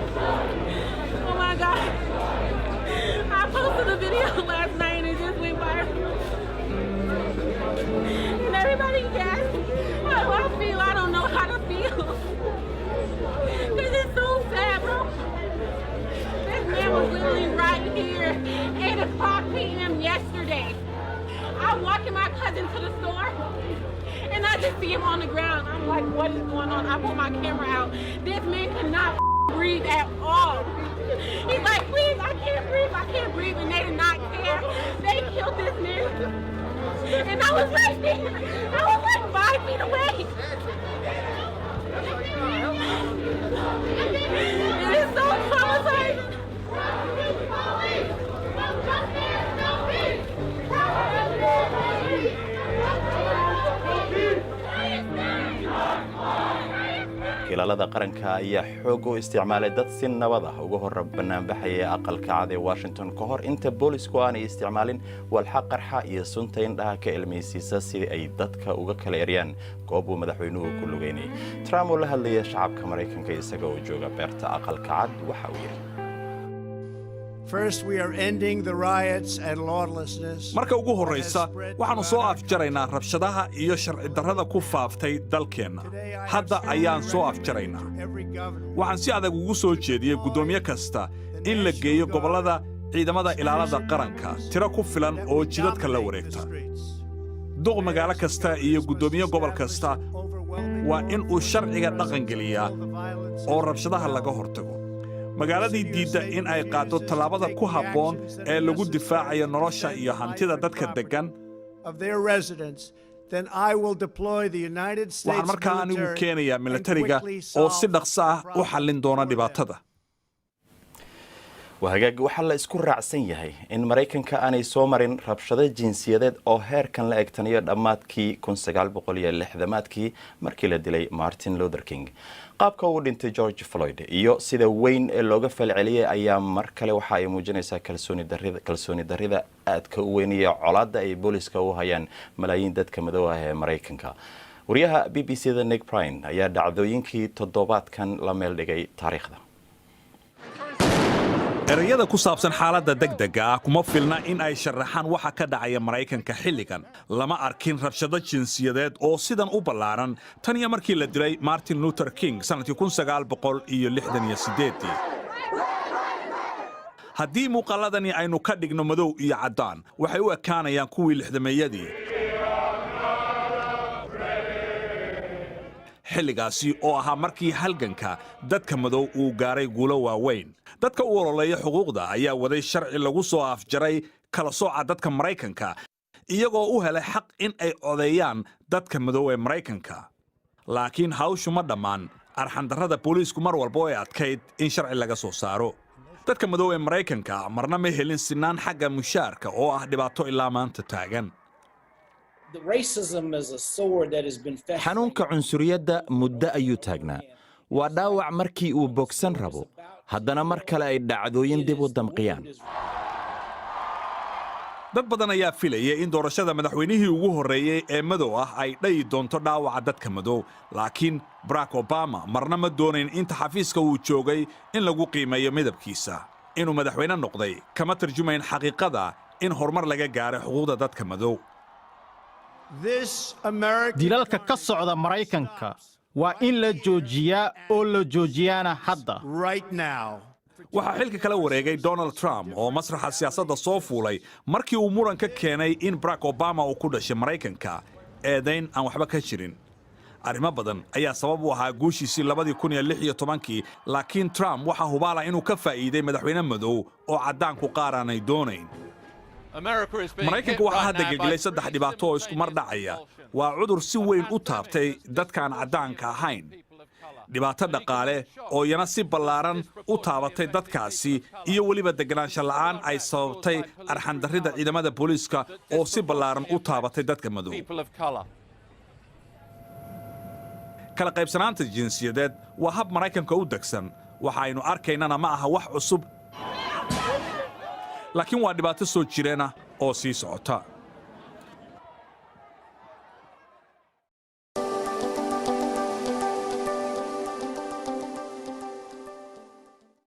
Oh my God. I posted a video last night and it just went viral. And everybody asked me how do I feel. I don't know how to feel. Because it's so sad, bro. This man was literally right here at 8:00 p.m. yesterday. I'm walking my cousin to the store and I just see him on the ground. I'm like, what is going on? I pull my camera out. This man cannot breathe at all. He's like, please, I can't breathe. I can't breathe. And they did not care. They killed this man. And I was right there. I was like 5 feet away. It is so traumatizing. ilaalada qaranka ayaa xoog u isticmaalay dad si nabad ah uga hor banaanbaxaya aqalka cad ee Washington ka hor inta boolisku aanay isticmaalin walxa qarxa iyo sunta indhaha ka ilmeysiisa si ay dadka uga kala eriyaan goob uu madaxweynuhu ku lugeynay. Trump oo la hadlaya shacabka Mareykanka isagoo jooga beerta aqalka cad waxa uu yiri First, we are ending the riots and lawlessness. Marka ugu horeysa waxaanu soo afjaraynaa rabshadaha iyo sharci darrada ku faaftay dalkeena. Hadda ayaan soo afjaraynaa. Waxaan si adag ugu soo jeediyay gudoomiye kasta in la geeyo gobolada ciidamada ilaalada qaranka tiro ku filan oo jidadka la wareegta. Duq magaalo kasta iyo gudoomiye gobol kasta waa in uu sharciga dhaqan geliyaa oo rabshadaha laga hortago. magaaladii diidda in ay qaado talaabada ku habboon ee lagu difaacayo nolosha iyo hantida dadka degan waxaan markaa anigu keenayaa militariga oo si dhaqso ah u xallin doona dhibaatada وهاجاج وحلا isku raacsan yahay in Mareykanka aanay soo marin rabshado jinsiyadeed oo heerkan la egtaniyo dhamaadkii 1960maadkii markii la dilay Martin Luther King qaabka uu dhintay George Floyd iyo sida weyn ee looga falceliyay ayaa mar kale waxa ay muujinaysaa kalsooni darrida aadka u weyn iyo colaadda ay booliska u hayaan malaayiin dadka madow ah ee Mareykanka wariyaha BBC-da Nick Prine ayaa dhacdooyinkii toddobaadkan la meel dhigay taariikhda erayada ku saabsan xaaladda degdega ah kuma filna in ay sharaxaan waxa ka dhacaya Mareykanka xilligan lama arkin rabshado jinsiyadeed oo sidan u ballaaran tan iyo markii la dilay Martin Luther King sanadkii 1968 haddii muuqaaladani aynu ka dhigno madow iyo caddaan waxay u ekaanayaan kuwii lixdameeyadii xilligaasi oo ahaa markii halganka dadka madow uu gaaray guulo waaweyn dadka u ololeeya xuquuqda ayaa waday sharci lagu soo afjaray kala sooca dadka Mareykanka iyagoo u helay xaq in ay codeeyaan dadka madow ee Mareykanka laakiin hawshu ma dhammaan arxandarrada booliisku mar walba ay adkayd in sharci laga soo saaro dadka madow ee Mareykanka marna ma helin sinaan xagga mushaarka oo ah dhibaato ilaa maanta taagan xanuunka cunsuriyadda muddo ayuu taagnaa waa dhaawac markii uu bogsan rabo haddana mar kale ay dhacdooyin dib u damqiyaan dad badan ayaa filaya in doorashada madaxweynihii ugu horreeyay ee madow ah ay dhayi doonto dhaawaca dadka madow laakiin Barack Obama marna ma doonayn inta xafiiska uu joogay in lagu qiimeeyo midabkiisa inuu madaxweyne noqday kama tarjumayn xaqiiqada in horumar laga gaaray xuquuqda dadka madow dilalka ka socda Mareykanka waa in la joojiyaa oo la joojiyana hadda waxaa xilka kala wareegay Donald Trump oo masraxa siyaasadda soo fuulay markii uu muran ka keenay in Barack Obama uu ku dhashay Mareykanka eedayn aan waxba ka jirin arrimo badan ayaa sabab u ahaa guushiisii 2016 laakiin Trump waxa hubaala inuu ka faa'iiday madaxweyne madow oo caddaanku qaaraanay doonayn Mareykanka waxaa hadda gelgelay 3 dhibaato oo isku mar dhacaya waa cudur si weyn u taabtay dadkaan caddaanka ahayn dhibaato dhaqaale oo yana si ballaaran u taabatay dadkaasi iyo weliba deganaansho la'aan ay sababtay arxandarrida ciidamada booliiska oo si ballaaran u taabatay dadka madow kala qaybsanaanta jinsiyadeed waa hab Mareykanka u degsan waxa aynu arkaynana ma aha wax cusub laakiin waa dhibaato soo jireena oo sii socota